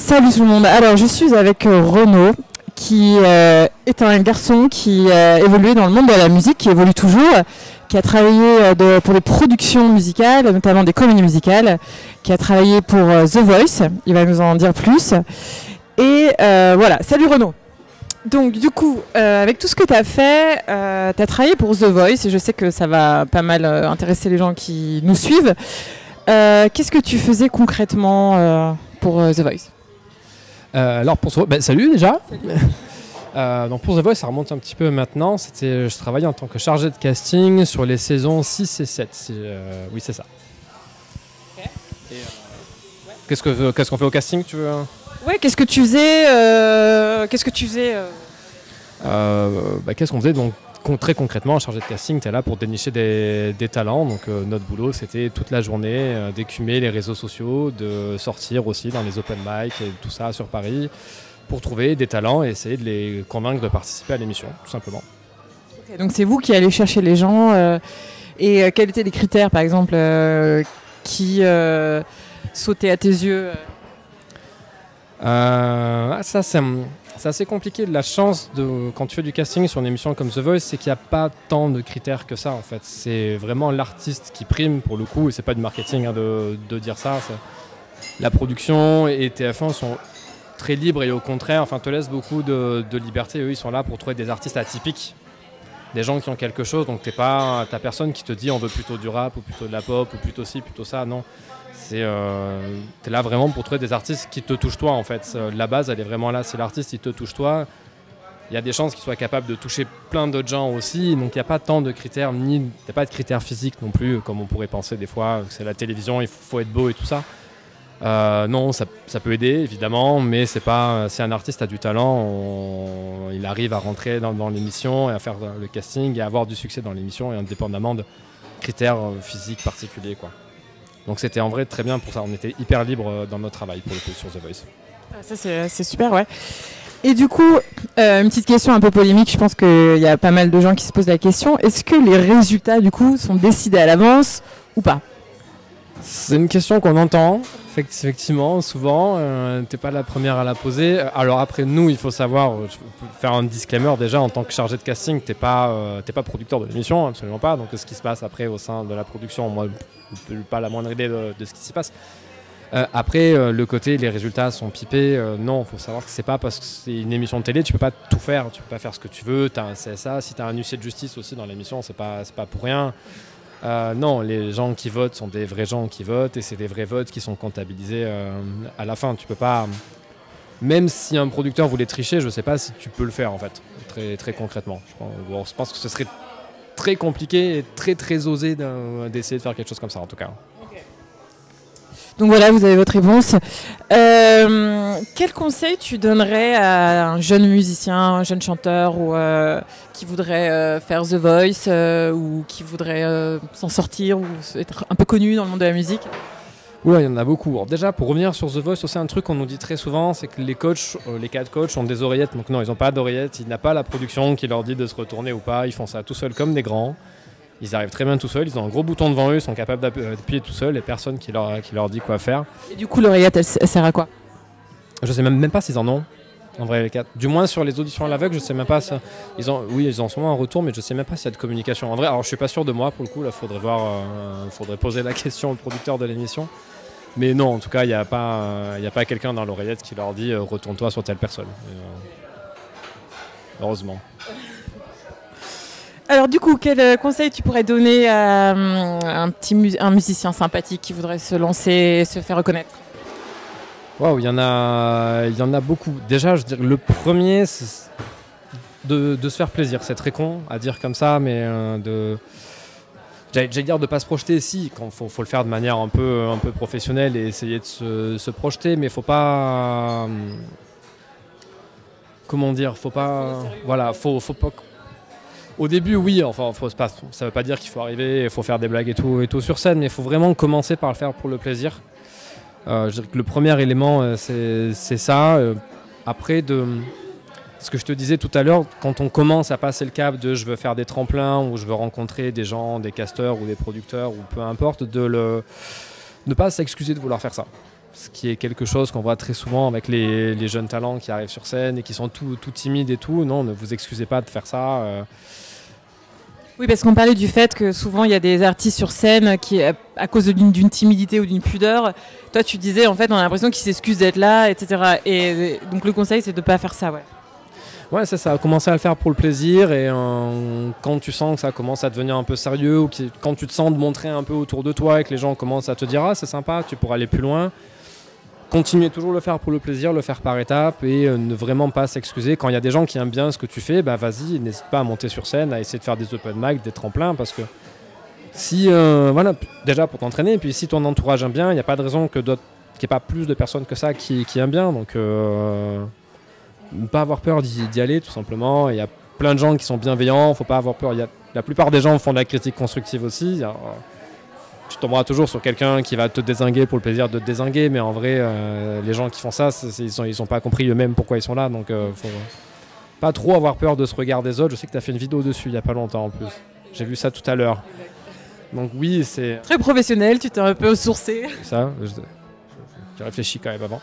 Salut tout le monde. Alors je suis avec Renaud, qui est un garçon qui a évolué dans le monde de la musique, qui évolue toujours, qui a travaillé pour des productions musicales, notamment des comédies musicales, qui a travaillé pour The Voice. Il va nous en dire plus. Et voilà, salut Renaud. Donc du coup, avec tout ce que tu as fait, tu as travaillé pour The Voice, et je sais que ça va pas mal intéresser les gens qui nous suivent. Qu'est-ce que tu faisais concrètement pour The Voice? Alors pour salut déjà. Donc pour The Voice, ça remonte un petit peu maintenant. Je travaillais en tant que chargé de casting sur les saisons 6 et 7. Oui, c'est ça. Okay. Et, qu'est-ce qu'on fait au casting, tu veux? Ouais, qu'est-ce que tu faisais Qu'est-ce qu'on faisait donc très concrètement, chargé de casting, tu es là pour dénicher des talents. Donc notre boulot, c'était toute la journée d'écumer les réseaux sociaux, de sortir aussi dans les open mic et tout ça sur Paris pour trouver des talents et essayer de les convaincre de participer à l'émission, tout simplement. Okay, donc c'est vous qui allez chercher les gens. Et quels étaient les critères, par exemple, qui sautaient à tes yeux Ça, c'est assez compliqué. La chance quand tu fais du casting sur une émission comme The Voice, c'est qu'il n'y a pas tant de critères que ça en fait. C'est vraiment l'artiste qui prime pour le coup, et c'est pas du marketing de dire ça. La production et TF1 sont très libres et au contraire, enfin, te laissent beaucoup de liberté. Eux, ils sont là pour trouver des artistes atypiques, des gens qui ont quelque chose. Donc t'as personne qui te dit on veut plutôt du rap ou plutôt de la pop ou plutôt ci, plutôt ça. Non. T'es là vraiment pour trouver des artistes qui te touchent toi en fait. La base elle est vraiment là, si l'artiste il te touche toi, il y a des chances qu'il soit capable de toucher plein d'autres gens aussi, donc il n'y a pas tant de critères, il n'y a pas de critères physiques non plus, comme on pourrait penser des fois, c'est la télévision, il faut être beau et tout ça. Non, ça peut aider évidemment, mais c'est pas, si un artiste a du talent, il arrive à rentrer dans l'émission et à faire le casting et à avoir du succès dans l'émission, et indépendamment de critères physiques particuliers quoi. Donc c'était en vrai très bien pour ça, on était hyper libre dans notre travail pour le coup sur The Voice. Ça c'est super, ouais. Et du coup, une petite question un peu polémique, je pense qu'il y a pas mal de gens qui se posent la question, est-ce que les résultats du coup sont décidés à l'avance ou pas? C'est une question qu'on entend, effectivement, souvent, t'es pas la première à la poser. Alors après, nous, il faut savoir, je peux faire un disclaimer déjà, en tant que chargé de casting, t'es pas producteur de l'émission, absolument pas. Donc ce qui se passe après au sein de la production, moi, je n'ai pas la moindre idée de ce qui s'y passe. Après, le côté, les résultats sont pipés, non, il faut savoir que c'est pas parce que c'est une émission de télé, tu peux pas tout faire, tu peux pas faire ce que tu veux, t'as un CSA, si t'as un huissier de justice aussi dans l'émission, c'est pas pour rien. Non, les gens qui votent sont des vrais gens qui votent et c'est des vrais votes qui sont comptabilisés à la fin. Tu peux pas, même si un producteur voulait tricher, je sais pas si tu peux le faire en fait, très, très concrètement. Je pense que ce serait très compliqué et très très osé d'essayer de faire quelque chose comme ça en tout cas. Donc voilà, vous avez votre réponse. Quel conseil tu donnerais à un jeune musicien, un jeune chanteur ou qui voudrait faire The Voice ou qui voudrait s'en sortir ou être un peu connu dans le monde de la musique? Ouais, il y en a beaucoup. Alors déjà, pour revenir sur The Voice, aussi un truc qu'on nous dit très souvent, c'est que les coachs, les 4 coachs ont des oreillettes. Donc non, ils n'ont pas d'oreillettes, il n'y a pas la production qui leur dit de se retourner ou pas. Ils font ça tout seuls comme des grands. Ils arrivent très bien tout seuls, ils ont un gros bouton devant eux, ils sont capables d'appuyer tout seuls et personne qui leur dit quoi faire. Et du coup, l'oreillette, elle sert à quoi? Je sais même pas s'ils en ont, en vrai, les 4. Du moins sur les auditions à l'aveugle, je sais même pas si ils ont souvent un retour, mais je sais même pas s'il y a de communication. En vrai, alors je suis pas sûr de moi pour le coup, là faudrait poser la question au producteur de l'émission. Mais non, en tout cas, il n'y a pas quelqu'un dans l'oreillette qui leur dit retourne-toi sur telle personne. Heureusement. Alors du coup, quel conseil tu pourrais donner à un musicien sympathique qui voudrait se lancer et se faire reconnaître? Waouh, il y en a beaucoup. Déjà, je dirais le premier, c'est de se faire plaisir. C'est très con à dire comme ça, mais j'allais dire de ne pas se projeter. Si, quand faut le faire de manière un peu professionnelle et essayer de se projeter, mais faut pas. Comment dire, faut pas. Voilà, faut pas. Au début, oui, enfin, ça veut pas dire qu'il faut arriver, il faut faire des blagues et tout sur scène, mais il faut vraiment commencer par le faire pour le plaisir. Je dirais que le premier élément, c'est ça. Après, ce que je te disais tout à l'heure, quand on commence à passer le cap de je veux faire des tremplins ou je veux rencontrer des gens, des casteurs ou des producteurs ou peu importe, ne pas s'excuser de vouloir faire ça. Ce qui est quelque chose qu'on voit très souvent avec les jeunes talents qui arrivent sur scène et qui sont tout timides et tout. Non, ne vous excusez pas de faire ça. Oui, parce qu'on parlait du fait que souvent il y a des artistes sur scène qui, à cause d'une timidité ou d'une pudeur, toi tu disais en fait on a l'impression qu'ils s'excusent d'être là, etc. Et donc le conseil c'est de ne pas faire ça, ouais. Ouais, c'est ça, commencer à le faire pour le plaisir et quand tu sens que ça commence à devenir un peu sérieux ou quand tu te sens de montrer un peu autour de toi et que les gens commencent à te dire ah c'est sympa, tu pourras aller plus loin, continuer toujours le faire pour le plaisir, le faire par étapes et ne vraiment pas s'excuser. Quand il y a des gens qui aiment bien ce que tu fais, bah vas-y, n'hésite pas à monter sur scène, à essayer de faire des open mic, des tremplins parce que si, voilà, déjà pour t'entraîner, et puis si ton entourage aime bien, il n'y a pas de raison qu'il n'y ait pas plus de personnes que ça qui aiment bien, donc ne pas avoir peur d'y aller tout simplement. Il y a plein de gens qui sont bienveillants, faut pas avoir peur. La plupart des gens font de la critique constructive aussi. Alors, tu tomberas toujours sur quelqu'un qui va te dézinguer pour le plaisir de te dézinguer, mais en vrai, les gens qui font ça, ils n'ont pas compris eux-mêmes pourquoi ils sont là, donc faut pas trop avoir peur de ce regard des autres. Je sais que tu as fait une vidéo dessus il n'y a pas longtemps en plus. J'ai vu ça tout à l'heure. Donc oui, c'est... Très professionnel, tu t'es un peu sourcé. Ça, j'ai réfléchi quand même avant.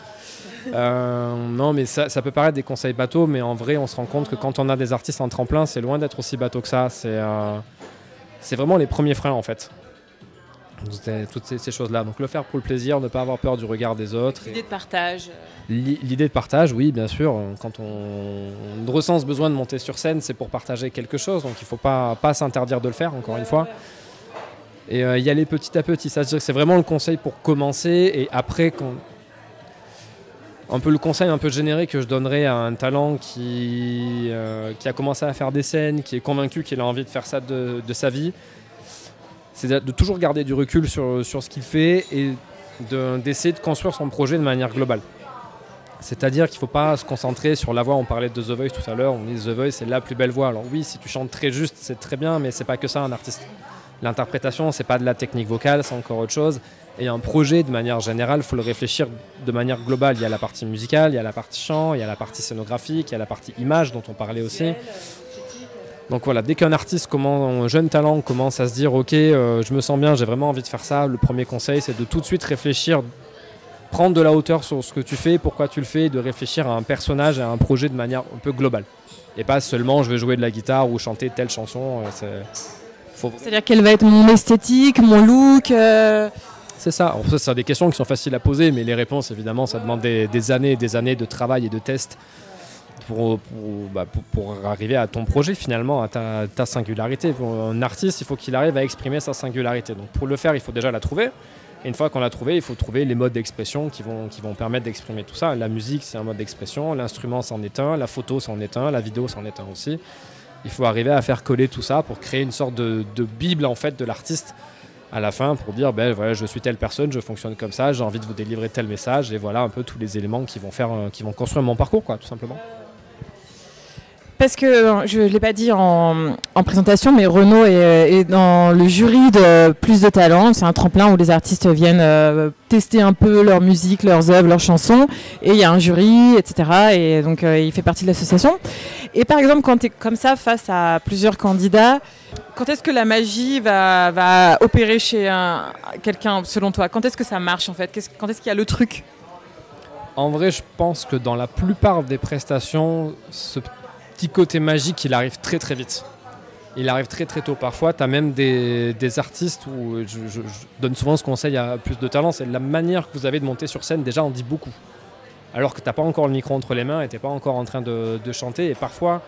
Non, mais ça peut paraître des conseils bateaux, mais en vrai, on se rend compte que quand on a des artistes en tremplin, c'est loin d'être aussi bateau que ça. C'est vraiment les premiers freins, en fait. Toutes ces choses-là. Donc le faire pour le plaisir, ne pas avoir peur du regard des autres. L'idée de partage. L'idée de partage, oui, bien sûr. Quand on ressent ce besoin de monter sur scène, c'est pour partager quelque chose. Donc il ne faut pas s'interdire de le faire, encore une fois. Et y aller petit à petit. C'est-à-dire que c'est vraiment le conseil pour commencer. Et après, un peu le conseil un peu générique que je donnerais à un talent qui a commencé à faire des scènes, qui est convaincu qu'il a envie de faire ça de sa vie, c'est de toujours garder du recul sur ce qu'il fait et d'essayer de construire son projet de manière globale. C'est-à-dire qu'il ne faut pas se concentrer sur la voix. On parlait de The Voice tout à l'heure, on dit The Voice c'est la plus belle voix. Alors oui, si tu chantes très juste, c'est très bien, mais c'est pas que ça un artiste. L'interprétation, c'est pas de la technique vocale, c'est encore autre chose. Et un projet, de manière générale, il faut le réfléchir de manière globale. Il y a la partie musicale, il y a la partie chant, il y a la partie scénographique, il y a la partie image dont on parlait aussi. Donc voilà, dès qu'un artiste, un jeune talent commence à se dire « Ok, je me sens bien, j'ai vraiment envie de faire ça », le premier conseil, c'est de tout de suite réfléchir, prendre de la hauteur sur ce que tu fais, pourquoi tu le fais, et de réfléchir à un personnage, à un projet de manière un peu globale. Et pas seulement « je vais jouer de la guitare » ou chanter telle chanson. C'est-à-dire quelle va être mon esthétique, mon look C'est ça. Alors, ça, c'est des questions qui sont faciles à poser, mais les réponses, évidemment, ça demande des années et des années de travail et de tests pour arriver à ton projet, finalement, à ta singularité. Pour un artiste, il faut qu'il arrive à exprimer sa singularité. Donc, pour le faire, il faut déjà la trouver. Et une fois qu'on l'a trouvée, il faut trouver les modes d'expression qui vont permettre d'exprimer tout ça. La musique, c'est un mode d'expression. L'instrument, c'en est un. La photo, c'en est un. La vidéo, c'en est un aussi. Il faut arriver à faire coller tout ça pour créer une sorte de bible, en fait, de l'artiste à la fin, pour dire voilà, je suis telle personne, je fonctionne comme ça, j'ai envie de vous délivrer tel message, et voilà un peu tous les éléments qui vont construire mon parcours, quoi, tout simplement. Parce que je ne l'ai pas dit en présentation, mais Renaud est dans le jury de Plus de Talent. C'est un tremplin où les artistes viennent tester un peu leur musique, leurs œuvres, leurs chansons. Et il y a un jury, etc. Et donc il fait partie de l'association. Et par exemple, quand tu es comme ça face à plusieurs candidats, quand est-ce que la magie va opérer chez quelqu'un, selon toi? Quand est-ce que ça marche en fait? Quand est-ce qu'il y a le truc? En vrai, je pense que dans la plupart des prestations, ce petit côté magique, il arrive très très vite. Il arrive très très tôt. Parfois, tu as même des artistes où je donne souvent ce conseil à Plus de Talent, c'est la manière que vous avez de monter sur scène, déjà en dit beaucoup. Alors que tu n'as pas encore le micro entre les mains et tu n'es pas encore en train de chanter. Et parfois,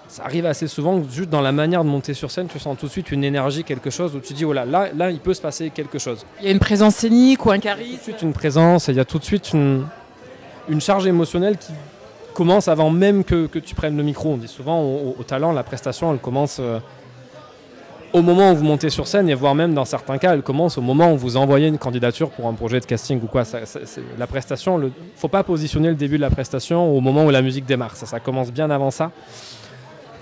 ça arrive assez souvent que juste dans la manière de monter sur scène, tu sens tout de suite une énergie, quelque chose où tu dis, oh là, il peut se passer quelque chose. Il y a une présence scénique ou un charisme. Tout de suite une présence, et il y a tout de suite une charge émotionnelle qui commence avant même que tu prennes le micro. On dit souvent au talent, la prestation, elle commence au moment où vous montez sur scène, et voire même dans certains cas, elle commence au moment où vous envoyez une candidature pour un projet de casting ou quoi. La prestation, il ne faut pas positionner le début de la prestation au moment où la musique démarre. Ça commence bien avant ça.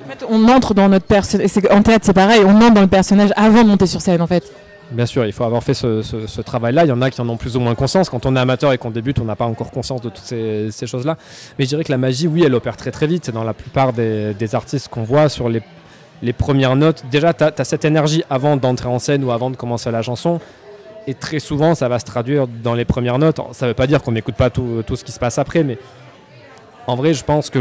En fait, on entre dans notre personnage, en théâtre c'est pareil, on entre dans le personnage avant de monter sur scène en fait. Bien sûr, il faut avoir fait ce travail-là. Il y en a qui en ont plus ou moins conscience. Quand on est amateur et qu'on débute, on n'a pas encore conscience de toutes ces choses-là. Mais je dirais que la magie, oui, elle opère très très vite. C'est dans la plupart des artistes qu'on voit sur les premières notes. Déjà, tu as cette énergie avant d'entrer en scène ou avant de commencer la chanson. Et très souvent, ça va se traduire dans les premières notes. Ça ne veut pas dire qu'on n'écoute pas tout ce qui se passe après, mais en vrai, je pense que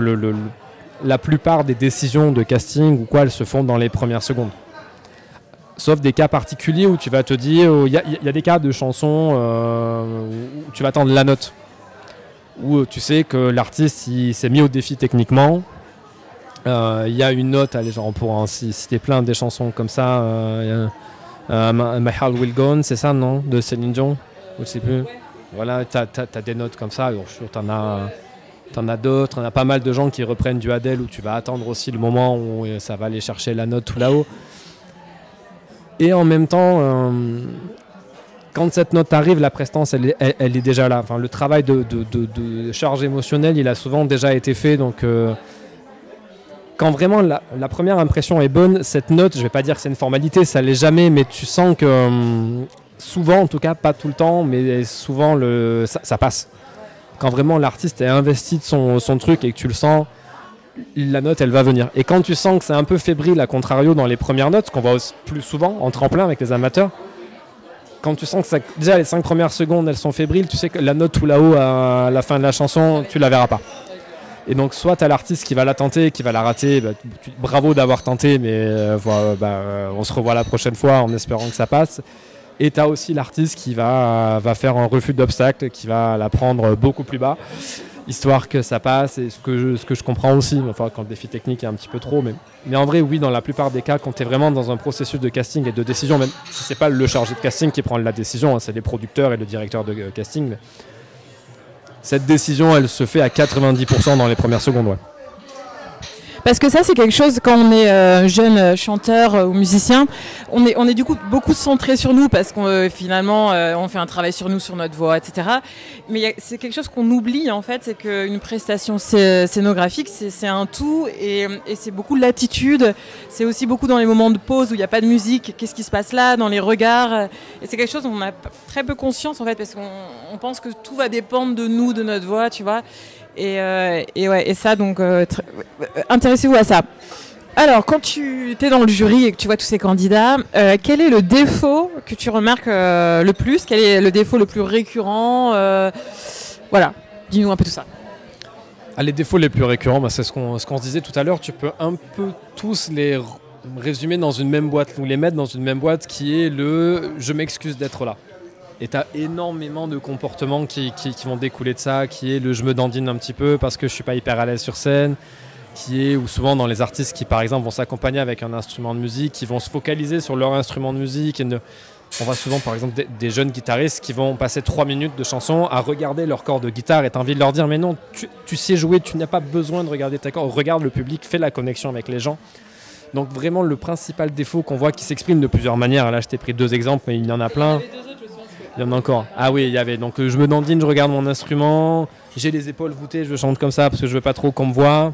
la plupart des décisions de casting ou quoi, elles se font dans les premières secondes. Sauf des cas particuliers où tu vas te dire, il y a des cas de chansons où tu vas attendre la note. Où tu sais que l'artiste il s'est mis au défi techniquement. Il y a une note, allez, genre on pourra en citer plein des chansons comme ça. My Heart Will Go On, c'est ça, non? De Céline Dion? Je sais plus. Voilà, t'as des notes comme ça. Alors, je suis sûr, t'en as d'autres. On a pas mal de gens qui reprennent du Adele où tu vas attendre aussi le moment où ça va aller chercher la note tout là-haut. Et en même temps, quand cette note arrive, la prestance, elle est déjà là. Enfin, le travail de charge émotionnelle, il a souvent déjà été fait. Donc, quand vraiment la première impression est bonne, cette note, je ne vais pas dire que c'est une formalité, ça ne l'est jamais, mais tu sens que souvent, en tout cas, pas tout le temps, mais souvent, ça passe. Quand vraiment l'artiste est investi de son truc et que tu le sens, la note, elle va venir. Et quand tu sens que c'est un peu fébrile, à contrario, dans les premières notes, ce qu'on voit plus souvent en tremplin avec les amateurs, quand tu sens que déjà les 5 premières secondes, elles sont fébriles, tu sais que la note tout là-haut, à la fin de la chanson, tu la verras pas. Et donc, soit tu as l'artiste qui va la tenter, qui va la rater, bravo d'avoir tenté, mais on se revoit la prochaine fois en espérant que ça passe. Et tu as aussi l'artiste qui va faire un refus d'obstacle, qui va la prendre beaucoup plus bas, histoire que ça passe, et ce que je comprends aussi, enfin, quand le défi technique est un petit peu trop. Mais en vrai, oui, dans la plupart des cas, quand tu es vraiment dans un processus de casting et de décision, même si ce n'est pas le chargé de casting qui prend la décision, hein, c'est les producteurs et le directeur de casting, mais cette décision, elle se fait à 90% dans les premières secondes. Ouais. Parce que ça, c'est quelque chose, quand on est jeune chanteur ou musicien, on est du coup beaucoup centré sur nous parce qu'on finalement, on fait un travail sur nous, sur notre voix, etc. Mais c'est quelque chose qu'on oublie, en fait, c'est qu'une prestation scénographique, c'est un tout et c'est beaucoup l'attitude. C'est aussi beaucoup dans les moments de pause où il n'y a pas de musique. Qu'est-ce qui se passe là, dans les regards? Et c'est quelque chose dont on a très peu conscience, en fait, parce qu'on pense que tout va dépendre de nous, de notre voix, tu vois. Et ça, donc, intéressez-vous à ça. Alors, quand tu es dans le jury et que tu vois tous ces candidats, quel est le défaut que tu remarques le plus? Quel est le défaut le plus récurrent? Voilà, dis-nous un peu tout ça. Les défauts les plus récurrents, c'est ce qu'on se disait tout à l'heure. Tu peux un peu tous les résumer dans une même boîte, ou les mettre dans une même boîte qui est le « je m'excuse d'être là ». Et tu as énormément de comportements qui vont découler de ça, qui est le « je me dandine un petit peu parce que je ne suis pas hyper à l'aise sur scène », qui est, ou souvent dans les artistes qui, par exemple, vont s'accompagner avec un instrument de musique, qui vont se focaliser sur leur instrument de musique. On voit souvent, par exemple, des jeunes guitaristes qui vont passer 3 minutes de chanson à regarder leur corps de guitare et tu as envie de leur dire « mais non, tu sais jouer, tu n'as pas besoin de regarder ta corps, regarde le public, fais la connexion avec les gens ». Donc vraiment, le principal défaut qu'on voit qui s'exprime de plusieurs manières, là je t'ai pris 2 exemples, mais il y en a plein. Il y en a encore. Ah oui, il y avait. Donc je me dandine, je regarde mon instrument, j'ai les épaules voûtées, je chante comme ça parce que je veux pas trop qu'on me voit.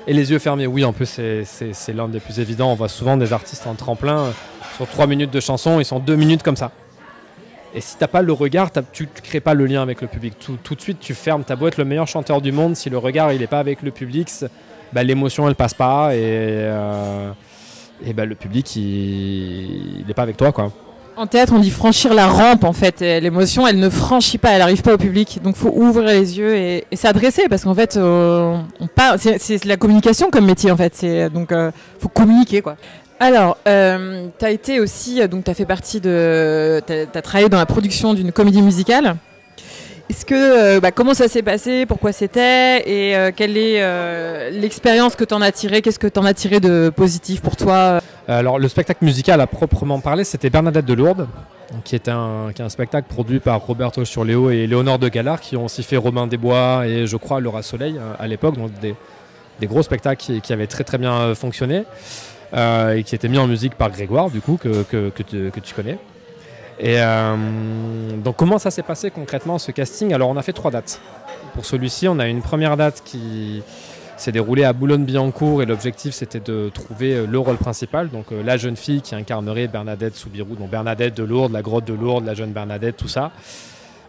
Et les yeux fermés. Oui, en plus c'est l'un des plus évidents. On voit souvent des artistes en tremplin sur 3 minutes de chanson, ils sont 2 minutes comme ça. Et si t'as pas le regard, tu crées pas le lien avec le public. Tout de suite, tu fermes. T'as beau être le meilleur chanteur du monde, si le regard il est pas avec le public, l'émotion elle passe pas et le public il est pas avec toi, quoi. En théâtre, on dit franchir la rampe, en fait. Et l'émotion, elle ne franchit pas, elle n'arrive pas au public. Donc, il faut ouvrir les yeux et s'adresser, parce qu'en fait, c'est la communication comme métier, en fait. Donc, faut communiquer, quoi. Alors, tu as été aussi, donc tu as fait partie t'as travaillé dans la production d'une comédie musicale. Est-ce que, comment ça s'est passé, pourquoi c'était, et quelle est l'expérience que tu en as tirée? Qu'est-ce que tu en as tiré de positif pour toi? Alors, le spectacle musical à proprement parler, c'était Bernadette de Lourdes, qui est un spectacle produit par Roberto Surleo et Léonore de Galard, qui ont aussi fait Robin des Bois et je crois Laura Soleil à l'époque, donc des gros spectacles qui avaient très très bien fonctionné et qui étaient mis en musique par Grégoire, du coup, que tu connais. Et donc comment ça s'est passé concrètement ce casting? Alors on a fait 3 dates. Pour celui-ci, on a une première date qui s'est déroulée à Boulogne-Billancourt et l'objectif c'était de trouver le rôle principal, donc la jeune fille qui incarnerait Bernadette Soubirous, donc Bernadette de Lourdes, la grotte de Lourdes, la jeune Bernadette, tout ça.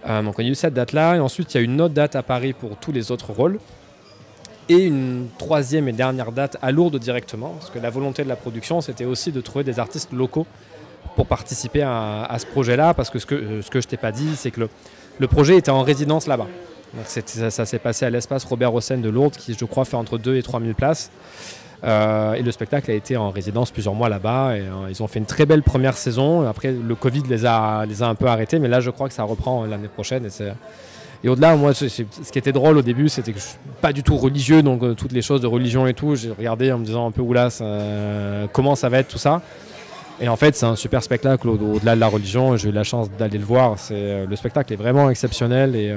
Donc on a eu cette date-là et ensuite il y a une autre date à Paris pour tous les autres rôles et une 3e et dernière date à Lourdes directement, parce que la volonté de la production c'était aussi de trouver des artistes locaux pour participer à ce projet-là, parce que ce que je t'ai pas dit, c'est que le projet était en résidence là-bas. Donc ça s'est passé à l'espace Robert Hossein de Lourdes, qui je crois fait entre 2 et 3 000 places. Et le spectacle a été en résidence plusieurs mois là-bas. Et, ils ont fait une très belle première saison. Après, le Covid les a un peu arrêtés, mais là, je crois que ça reprend l'année prochaine. Et au-delà, moi, ce qui était drôle au début, c'était que je ne suis pas du tout religieux, donc toutes les choses de religion et tout, j'ai regardé en me disant un peu, oula, comment ça va être tout ça. Et en fait, c'est un super spectacle au-delà de la religion. J'ai eu la chance d'aller le voir. Le spectacle est vraiment exceptionnel. Et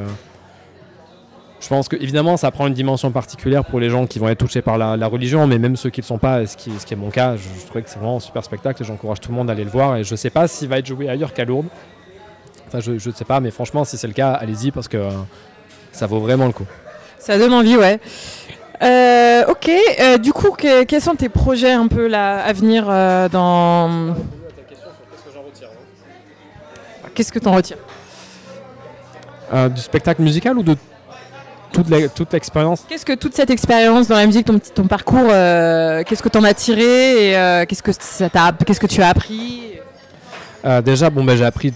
je pense qu'évidemment, ça prend une dimension particulière pour les gens qui vont être touchés par la religion, mais même ceux qui ne le sont pas, ce qui est mon cas, je trouvais que c'est vraiment un super spectacle et j'encourage tout le monde à aller le voir. Et je ne sais pas s'il va être joué ailleurs qu'à Lourdes. Enfin, je ne sais pas, mais franchement, si c'est le cas, allez-y parce que ça vaut vraiment le coup. Ça donne envie, ouais. Ok, du coup, quels sont tes projets un peu là, à venir dans... Qu'est-ce que tu en retires? Du spectacle musical ou de toute l'expérience? Qu'est-ce que toute cette expérience dans la musique, ton parcours, qu'est-ce que tu en as tiré et qu'est-ce que tu as appris? Déjà, j'ai appris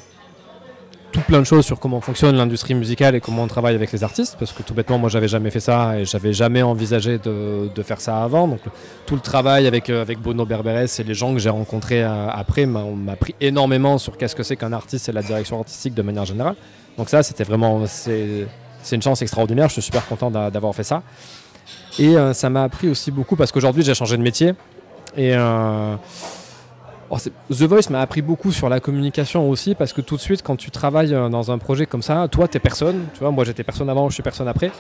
tout plein de choses sur comment fonctionne l'industrie musicale et comment on travaille avec les artistes, parce que tout bêtement, moi, j'avais jamais fait ça et j'avais jamais envisagé de faire ça avant. Donc, tout le travail avec Bruno Berberes et les gens que j'ai rencontrés après m'a appris énormément sur qu'est-ce que c'est qu'un artiste et la direction artistique de manière générale. Donc ça, c'était vraiment... C'est une chance extraordinaire, je suis super content d'avoir fait ça. Et ça m'a appris aussi beaucoup parce qu'aujourd'hui j'ai changé de métier. Et The Voice m'a appris beaucoup sur la communication aussi parce que tout de suite quand tu travailles dans un projet comme ça, toi t'es personne. Tu vois, moi j'étais personne avant, je suis personne après.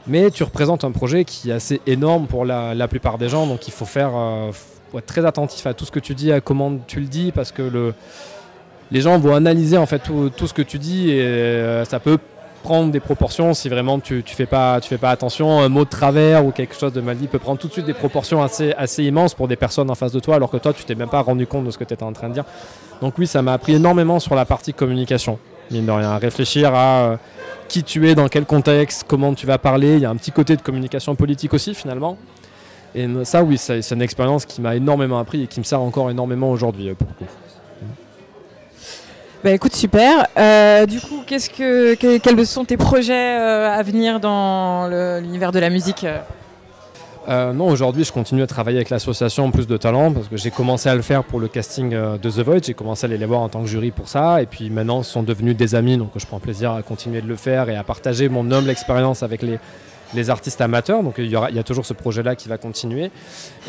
Mais tu représentes un projet qui est assez énorme pour la plupart des gens. Donc il faut faut être très attentif à tout ce que tu dis, à comment tu le dis parce que les gens vont analyser en fait tout ce que tu dis et ça peut prendre des proportions si vraiment tu fais pas attention. Un mot de travers ou quelque chose de mal dit peut prendre tout de suite des proportions assez immenses pour des personnes en face de toi alors que toi tu t'es même pas rendu compte de ce que tu étais en train de dire. Donc oui, ça m'a appris énormément sur la partie communication, mine de rien, à réfléchir à qui tu es, dans quel contexte, comment tu vas parler. Il y a un petit côté de communication politique aussi finalement. Et ça oui, c'est une expérience qui m'a énormément appris et qui me sert encore énormément aujourd'hui pour le coup. Bah écoute, super. Du coup, quels sont tes projets à venir dans l'univers de la musique? Non, aujourd'hui, je continue à travailler avec l'association Plus de Talent parce que j'ai commencé à le faire pour le casting de The Voice. J'ai commencé à aller les voir en tant que jury pour ça. Et puis maintenant, ce sont devenus des amis. Donc je prends plaisir à continuer de le faire et à partager mon humble expérience avec les artistes amateurs, donc il y a toujours ce projet-là qui va continuer.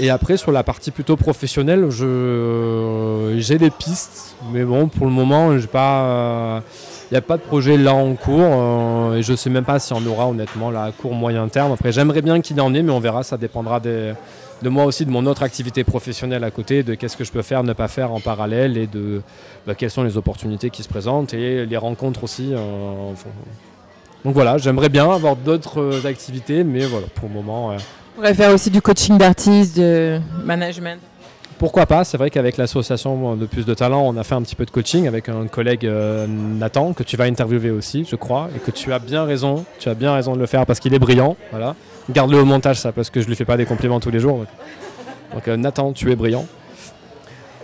Et après, sur la partie plutôt professionnelle, j'ai des pistes, mais bon, pour le moment, il n'y a pas de projet là en cours, et je ne sais même pas s'il y en aura honnêtement là, à court moyen terme. Après, j'aimerais bien qu'il y en ait, mais on verra, ça dépendra de moi aussi, de mon autre activité professionnelle à côté, de qu'est-ce que je peux faire, ne pas faire en parallèle, et de quelles sont les opportunités qui se présentent, et les rencontres aussi. Donc voilà, j'aimerais bien avoir d'autres activités, mais voilà, pour le moment... On pourrait faire aussi du coaching d'artistes, de management. Pourquoi pas, c'est vrai qu'avec l'association de Plus de Talent, on a fait un petit peu de coaching avec un collègue Nathan, que tu vas interviewer aussi, je crois, et que tu as bien raison de le faire parce qu'il est brillant, voilà. Garde-le au montage ça, parce que je lui fais pas des compliments tous les jours. Donc Nathan, tu es brillant.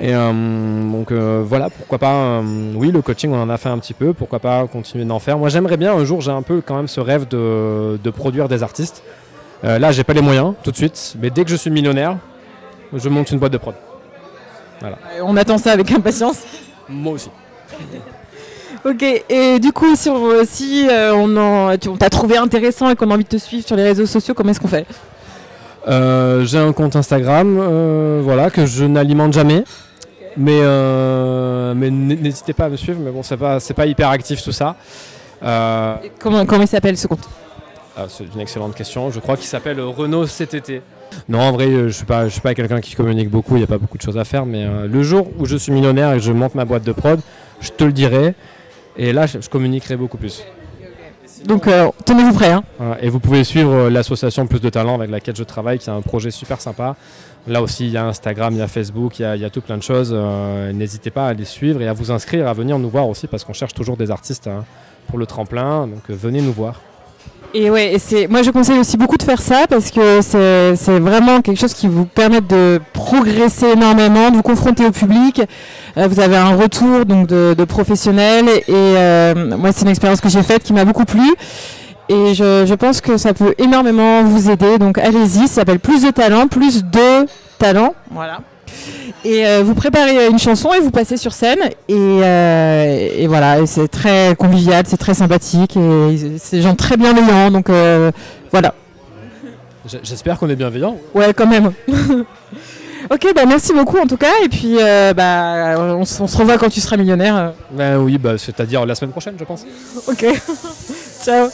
Et voilà, pourquoi pas, oui, le coaching on en a fait un petit peu, pourquoi pas continuer d'en faire. Moi j'aimerais bien, un jour j'ai un peu quand même ce rêve de produire des artistes. Là j'ai pas les moyens tout de suite, mais dès que je suis millionnaire, je monte une boîte de prod. Voilà. On attend ça avec impatience. Moi aussi. Ok, et du coup si on t'a trouvé intéressant et qu'on a envie de te suivre sur les réseaux sociaux, comment est-ce qu'on fait? J'ai un compte Instagram voilà, que je n'alimente jamais. Mais n'hésitez pas à me suivre, mais bon, c'est pas hyper actif tout ça. Comment il s'appelle ce compte? C'est une excellente question. Je crois qu'il s'appelle Renault CTT. Non, en vrai, je suis pas quelqu'un qui communique beaucoup, il n'y a pas beaucoup de choses à faire, mais le jour où je suis millionnaire et que je monte ma boîte de prod, je te le dirai, et là, je communiquerai beaucoup plus. Donc, tenez-vous prêts. Hein. Et vous pouvez suivre l'association Plus de Talent avec laquelle je travaille, qui a un projet super sympa. Là aussi, il y a Instagram, il y a Facebook, il y a tout plein de choses. N'hésitez pas à les suivre et à vous inscrire, à venir nous voir aussi, parce qu'on cherche toujours des artistes pour le tremplin. Donc, venez nous voir. Et ouais, moi je conseille aussi beaucoup de faire ça parce que c'est vraiment quelque chose qui vous permet de progresser énormément, de vous confronter au public. Vous avez un retour donc de professionnels et moi c'est une expérience que j'ai faite qui m'a beaucoup plu. Et je pense que ça peut énormément vous aider. Donc allez-y, ça s'appelle Plus de talent, plus de talent. Voilà. Et vous préparez une chanson et vous passez sur scène et voilà, et c'est très convivial, c'est très sympathique et c'est des gens très bienveillants, donc voilà. J'espère qu'on est bienveillant. Ouais, quand même. Ok, bah merci beaucoup en tout cas, et puis on se revoit quand tu seras millionnaire. Ben oui, c'est-à-dire la semaine prochaine, je pense. Ok. Ciao.